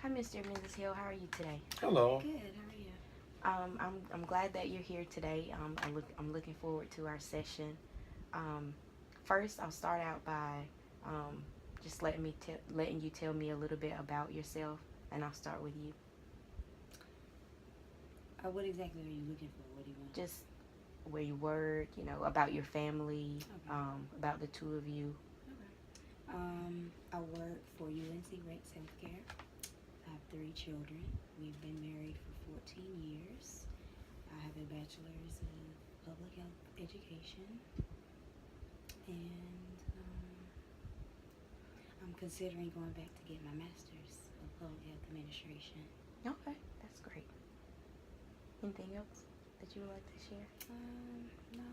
Hi, Mr. and Mrs. Hill. How are you today? Hello. Good. How are you? I'm glad that you're here today. I'm looking forward to our session. Um, First, I'll start out by um, just letting you tell me a little bit about yourself, and I'll start with you. What exactly are you looking for? What do you want? Just where you work, about your family, Okay. about the two of you. Okay. I work for UNC Rex Healthcare. I have three children. We've been married for 14 years. I have a bachelor's of public health education, and I'm considering going back to get my master's of public health administration. Okay, that's great. Anything else that you would like to share? No.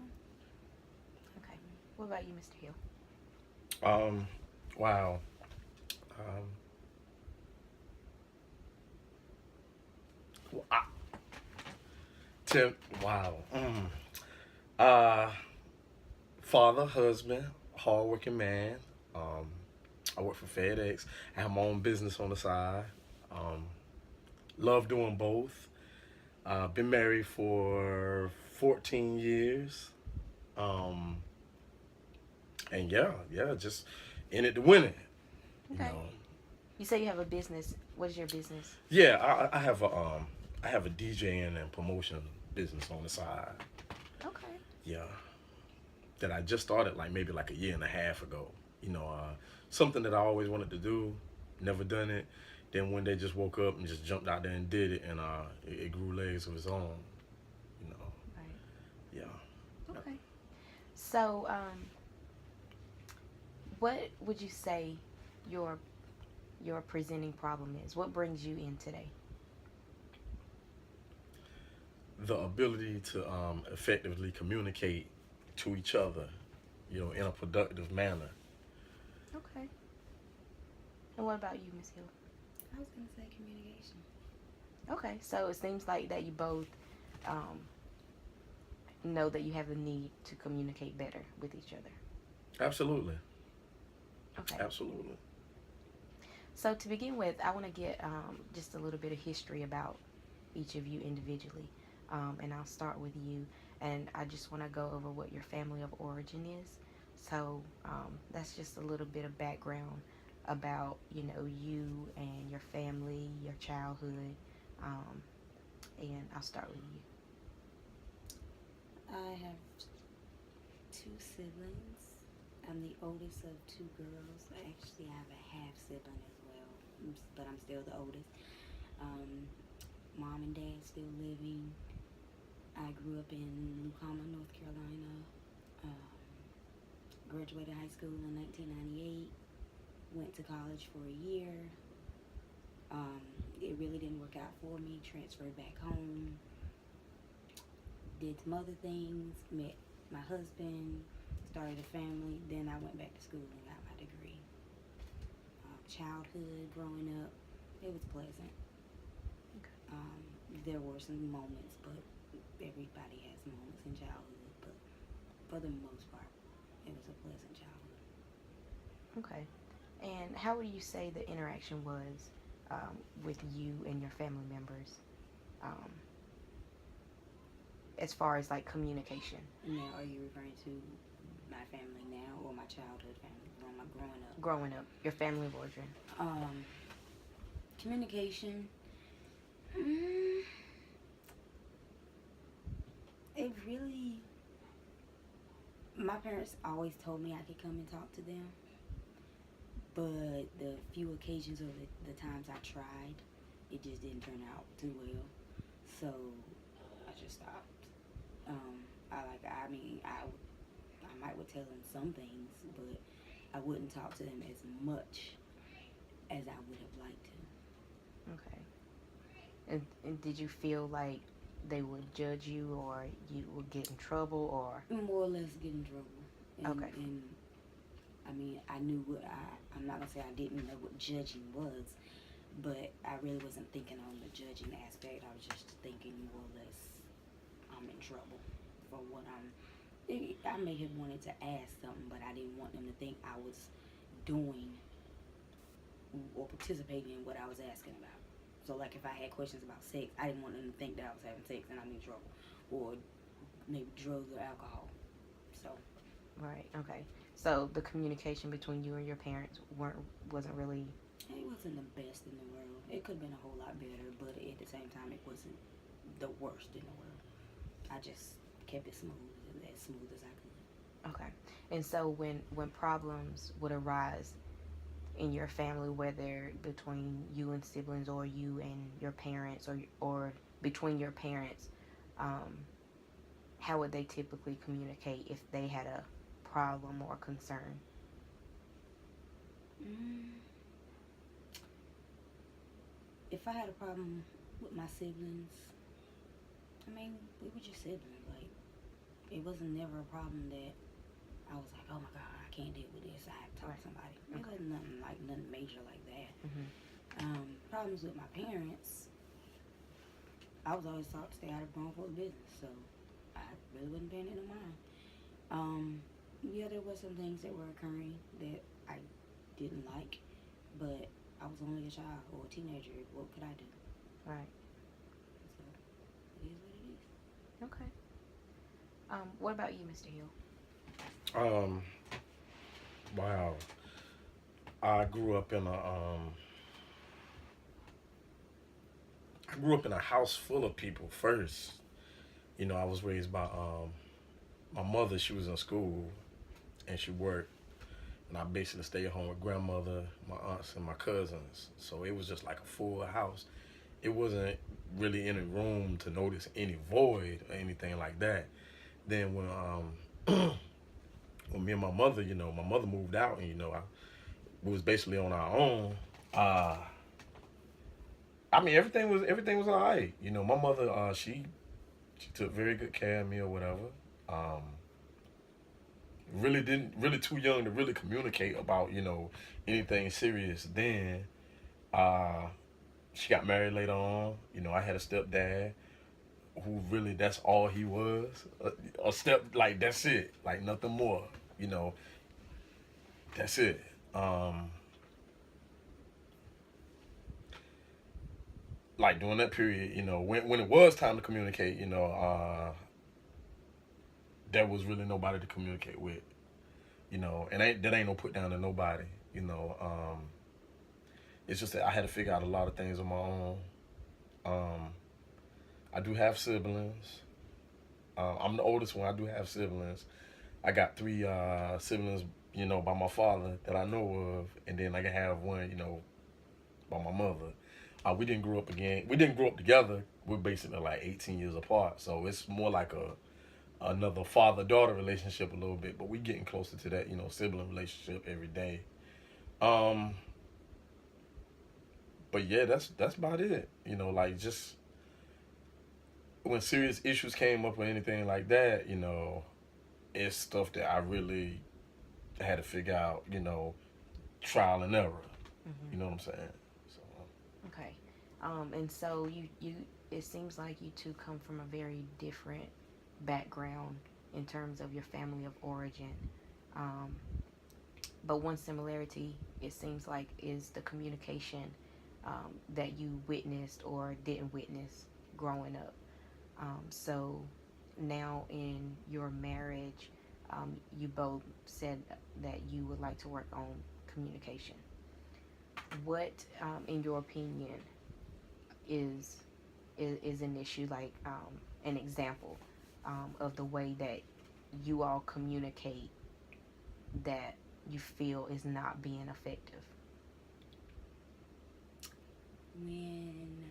Okay. What about you, Mr. Hill? Um, wow. Um, I, Tim, wow. Uh, Father, husband, hardworking man. Um, I work for FedEx. I have my own business on the side. Um, love doing both. Been married for 14 years. Um, and yeah, just in it to win it. You Okay. know. You say you have a business. What is your business? Yeah, I have a DJing and promotion business on the side. Okay. Yeah, that I just started like maybe like a year and a half ago. Something that I always wanted to do, never done it. Then one day just woke up and just jumped out there and did it, and it grew legs of its own. You know, Right. yeah. Okay. So, what would you say your your presenting problem is? What brings you in today? The ability to effectively communicate to each other, in a productive manner. Okay. And what about you, Miss Hill? I was gonna say communication. Okay. So it seems like that you both um, know that you have a need to communicate better with each other. Absolutely, Okay. absolutely. So to begin with, I want to get just a little bit of history about each of you individually. And I'll start with you. And I just want to go over what your family of origin is. So that's just a little bit of background about, you and your family, your childhood. Um, and I'll start with you. I have two siblings. I'm the oldest of two girls. Actually, I have a half sibling as well, but I'm still the oldest. Um, Mom and dad still living. I grew up in Lucama, North Carolina. Um, Graduated high school in 1998. Went to college for a year. Um, it really didn't work out for me. Transferred back home. Did some other things. Met my husband. Started a family. Then I went back to school and got my degree. Childhood, growing up, it was pleasant. Um, there were some moments, but everybody has moments in childhood. But for the most part, it was a pleasant childhood. Okay. And how would you say the interaction was with you and your family members um, as far as like communication? Now, are you referring to my family now or my childhood family from my growing up? Growing up, your family of origin. Um, Communication. Mm, it really. My parents always told me I could come and talk to them, but the few occasions or the times I tried, it just didn't turn out too well. So I just stopped. I might would tell them some things, but I wouldn't talk to them as much as I would have liked to. Okay. And did you feel like they would judge you or you would get in trouble or More or less get in trouble. okay. And I mean, I knew what I'm not gonna say I didn't know what judging was, but I really wasn't thinking on the judging aspect. I was just thinking more or less I'm in trouble for what I may have wanted to ask something, but I didn't want them to think I was doing or participating in what I was asking about. So, like, if I had questions about sex, I didn't want them to think that I was having sex and I'm in trouble, or maybe drugs or alcohol. So, Right. Okay. So the communication between you and your parents wasn't really. it wasn't the best in the world. It could have been a whole lot better, but at the same time, it wasn't the worst in the world. I just kept it as smooth as I could. Okay. And so when problems would arise in your family, whether between you and siblings or you and your parents or between your parents, um, how would they typically communicate if they had a problem or concern? Mm, if I had a problem with my siblings, I mean, we were just siblings. Like, it wasn't never a problem that I was like, oh my God, I can't deal with this. I have to talk to somebody. It wasn't nothing major like that. Problems with my parents, I was always taught to stay out of grown folks' business, so I really wasn't paying it no mind. Yeah, there were some things that were occurring that I didn't like, but I was only a child or a teenager. What could I do? Right. So it is what it is. Okay. What about you, Mr. Hill? Wow. I grew up in a house full of people first. You know, I was raised by my mother. She was in school and she worked, and I basically stayed home with grandmother, my aunts, and my cousins. So it was just like a full house. It wasn't really any room to notice any void or anything like that. Then when when me and my mother, you know, my mother moved out, and you know, we was basically on our own. I mean, everything was alright. You know, my mother, she took very good care of me or whatever. Um, really too young to really communicate about, you know, anything serious. Then she got married later on. You know, I had a stepdad who really, that's all he was. A step, like, that's it, like nothing more. You know, that's it. Like during that period, you know, when it was time to communicate, you know, there was really nobody to communicate with, you know, and that ain't no put down to nobody, you know. It's just that I had to figure out a lot of things on my own. I do have siblings. I'm the oldest one. I do have siblings. I got three siblings, you know, by my father that I know of, and then I can have one, you know, by my mother. We didn't grow up again. We didn't grow up together. We're basically like 18 years apart, so it's more like another father-daughter relationship a little bit. But we getting closer to that, you know, sibling relationship every day. But yeah, that's about it. You know, like just when serious issues came up or anything like that, you know, it's stuff that I really had to figure out, you know, trial and error. Mm-hmm. You know what I'm saying? So. Okay. And so you it seems like you two come from a very different background in terms of your family of origin. Um, but one similarity, it seems like, is the communication that you witnessed or didn't witness growing up. So now in your marriage, you both said that you would like to work on communication. What, in your opinion, is an issue, like an example of the way that you all communicate that you feel is not being effective? When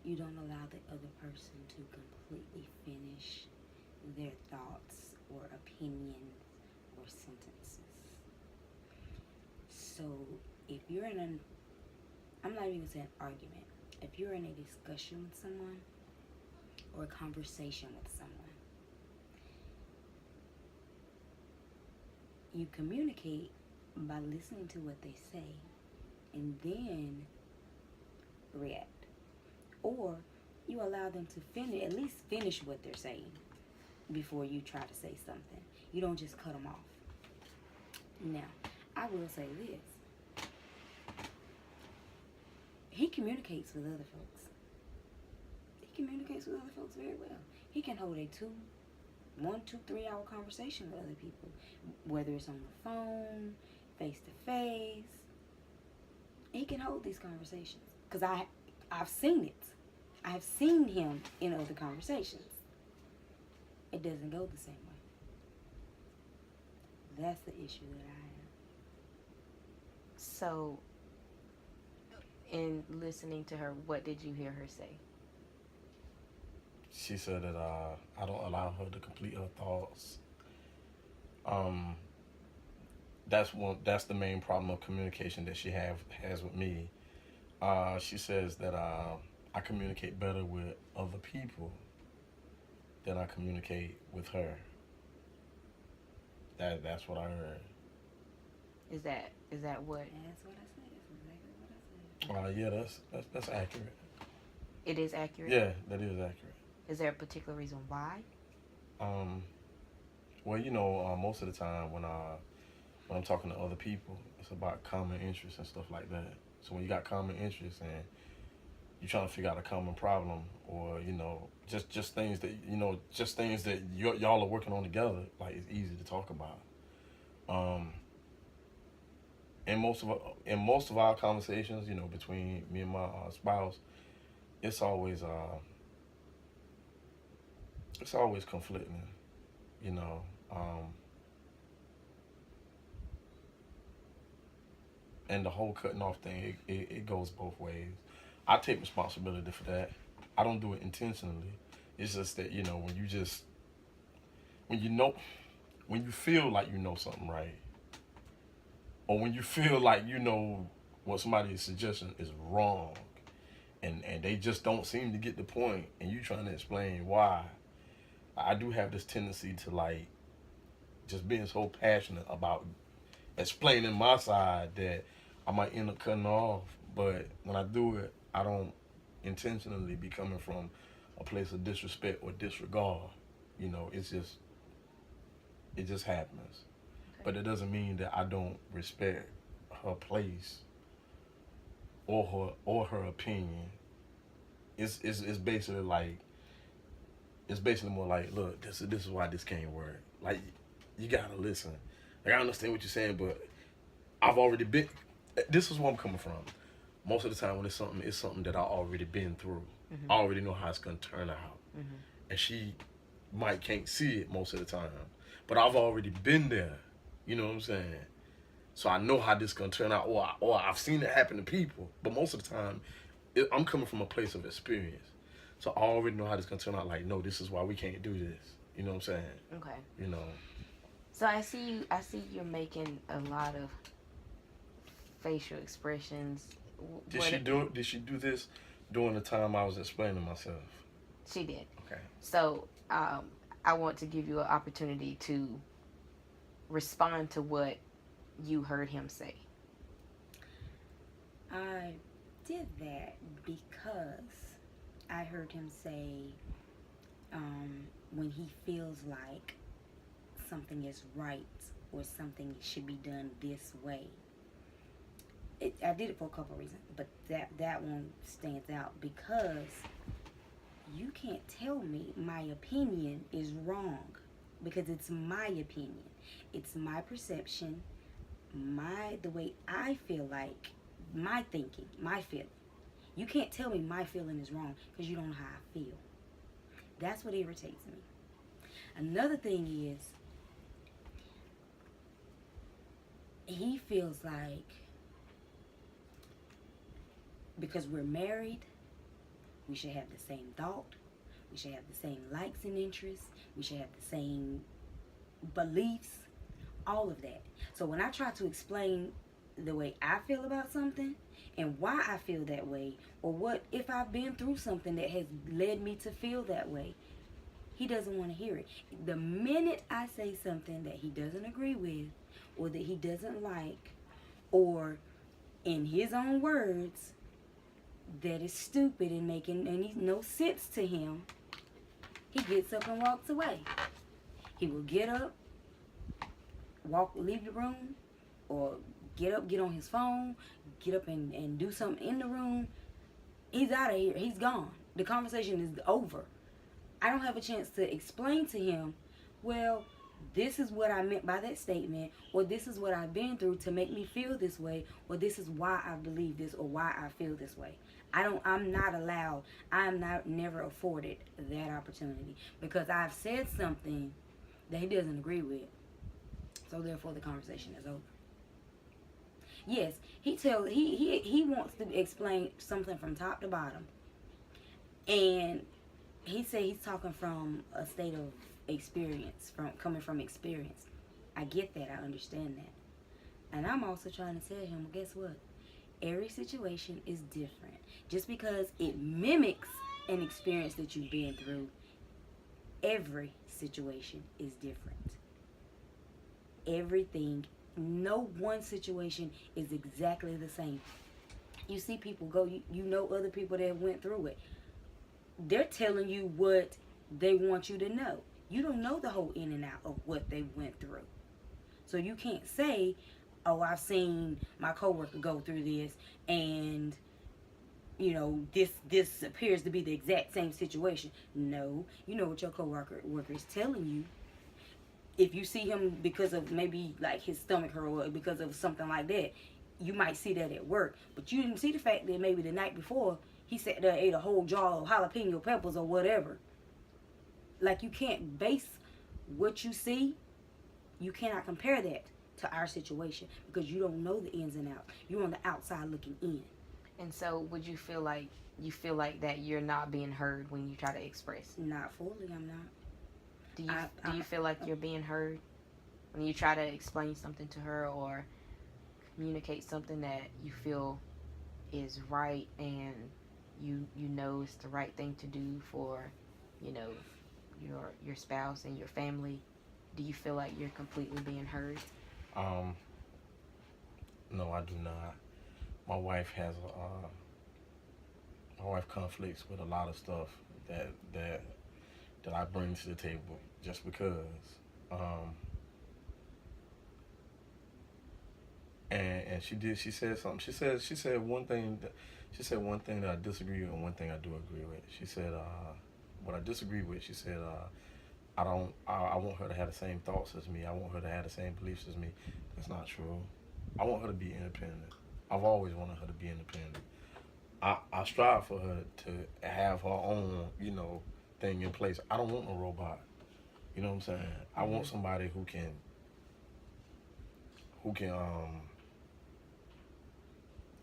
you don't allow the other person to completely finish their thoughts or opinions or sentences. So if you're in I'm not even going to say an argument. If you're in a discussion with someone or a conversation with someone, you communicate by listening to what they say and then react. Or you allow them to at least finish what they're saying before you try to say something. You don't just cut them off. Now, I will say this. communicates with other folks. He communicates with other folks very well. He can hold a 1, 2, 3 hour conversation with other people, whether it's on the phone, face to face. He can hold these conversations because I've seen it. I have seen him in other conversations. It doesn't go the same way. That's the issue that I have. So, in listening to her, what did you hear her say? She said that I don't allow her to complete her thoughts. That's the main problem of communication that she has with me. She says that I communicate better with other people than I communicate with her. That's what I heard. Is that what? That's what I said. That's exactly what I said. Yeah, that's accurate. It is accurate? Yeah, that is accurate. Is there a particular reason why? Well, most of the time when I'm talking to other people, it's about common interests and stuff like that. So when you got common interests and you're trying to figure out a common problem, or just things that y'all are working on together, like it's easy to talk about. In most of our conversations, between me and my spouse, it's always conflicting, and the whole cutting off thing, it goes both ways. I take responsibility for that. I don't do it intentionally. It's just that, when you feel like you know something right, or when you feel like what somebody's suggestion is wrong, and they just don't seem to get the point, and you trying to explain why, I do have this tendency to just being so passionate about explaining my side that I might end up cutting off. But when I do it, I don't intentionally be coming from a place of disrespect or disregard. It just happens. Okay. But it doesn't mean that I don't respect her place or her opinion. It's basically more like, look, this is why this can't work. Like, you gotta listen. Like, I understand what you're saying, but I've already been. This is where I'm coming from. Most of the time when it's something that I already been through. Mm-hmm. I already know how it's gonna turn out. Mm-hmm. And she can't see it most of the time, but I've already been there. You know what I'm saying? So I know how this gonna turn out, or I've seen it happen to people. But most of the time, I'm coming from a place of experience, so I already know how this gonna turn out. Like, no, this is why we can't do this. You know what I'm saying? Okay. So I see you're making a lot of facial expressions. Did she do this during the time I was explaining myself? She did. Okay. So I want to give you an opportunity to respond to what you heard him say. I did that because I heard him say when he feels like something is right or something should be done this way. I did it for a couple of reasons, but that one stands out because you can't tell me my opinion is wrong, because it's my opinion. It's my perception, the way I feel, like my thinking, my feeling. You can't tell me my feeling is wrong because you don't know how I feel. That's what irritates me. Another thing is, he feels like because we're married, we should have the same thought, we should have the same likes and interests, we should have the same beliefs, all of that. So when I try to explain the way I feel about something and why I feel that way, or what if I've been through something that has led me to feel that way, he doesn't want to hear it. The minute I say something that he doesn't agree with, or that he doesn't like, or in his own words, that is stupid and making no sense to him, he gets up and walks away. He will get up, leave the room, or get up, get on his phone, get up and do something in the room, He's out of here. He's gone. The conversation is over. I don't have a chance to explain to him, well, this is what I meant by that statement, or this is what I've been through to make me feel this way, or this is why I believe this, or why I feel this way. I'm not allowed, never afforded that opportunity, because I've said something that he doesn't agree with. So therefore the conversation is over. Yes, he wants to explain something from top to bottom. And he said he's talking from a state of experience, coming from experience. I get that. I understand that. And I'm also trying to tell him, well, guess what? Every situation is different. Just because it mimics an experience that you've been through, every situation is different. Everything, no one situation is exactly the same. You see people go, you know other people that went through it. They're telling you what they want you to know. You don't know the whole in and out of what they went through. So you can't say, oh, I've seen my coworker go through this, and you know this appears to be the exact same situation. No, you know what your coworker is telling you. If you see him because of maybe like his stomach hurt or because of something like that, you might see that at work. But you didn't see the fact that maybe the night before he sat there and ate a whole jar of jalapeno peppers or whatever. Like, you can't base what you see, you cannot compare that to our situation because you don't know the ins and outs. You're on the outside looking in. And so would you feel like that you're not being heard when you try to express? Not fully, I'm not. Do you feel like you're being heard when you try to explain something to her or communicate something that you feel is right and you know it's the right thing to do for, you know, your spouse and your family? Do you feel like you're completely being heard? No, I do not. My wife conflicts with a lot of stuff that I bring to the table just because. And she said something. She said one thing that I disagree with and one thing I do agree with. She said what I disagree with, she said I want her to have the same thoughts as me. I want her to have the same beliefs as me. That's not true. I want her to be independent. I've always wanted her to be independent. I strive for her to have her own, you know, thing in place. I don't want no robot. You know what I'm saying? I want somebody who can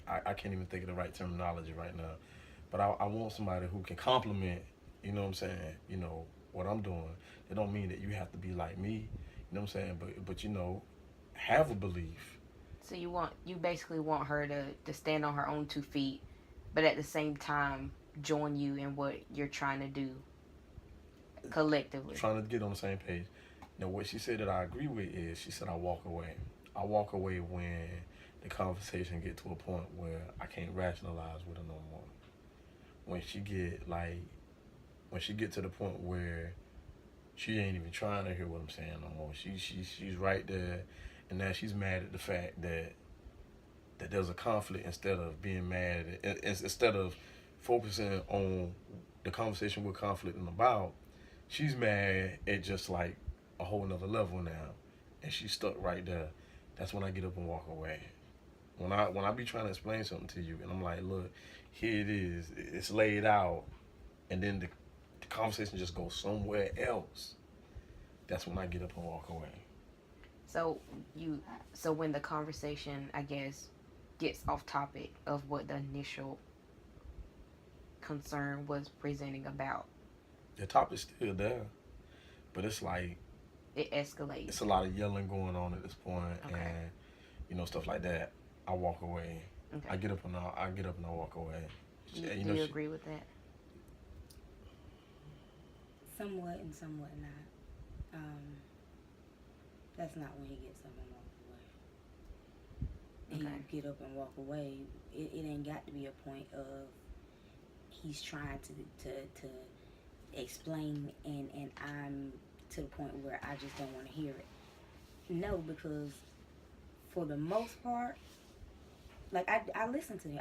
I can't even think of the right terminology right now. But I want somebody who can complement, you know what I'm saying, you know, what I'm doing. It don't mean that you have to be like me, you know what I'm saying, but you know, have a belief. So you basically want her to stand on her own 2 feet, but at the same time join you in what you're trying to do collectively. Trying to get on the same page. Now, what she said that I agree with is, she said I walk away. I walk away when the conversation get to a point where I can't rationalize with her no more. When she get to the point where she ain't even trying to hear what I'm saying no more. She's right there, and now she's mad at the fact that there's a conflict instead of being mad instead of focusing on the conversation we're conflicting about. She's mad at just like a whole nother level now, and she's stuck right there. That's when I get up and walk away. When I be trying to explain something to you, and I'm like, look, here it is, it's laid out, and then the conversation just goes somewhere else. That's when I get up and walk away. So when the conversation, I guess, gets off topic of what the initial concern was presenting about, The topic's still there, but it's like it escalates. It's a lot of yelling going on at this point, Okay. and you know, stuff like that. I walk away. Okay. I get up and I walk away. Do know, you agree with that? Somewhat and somewhat not. That's not when he gets up and walks away. Okay. He get up and walk away. It ain't got to be a point of he's trying to explain and I'm to the point where I just don't want to hear it. No, because for the most part, like I listen to him.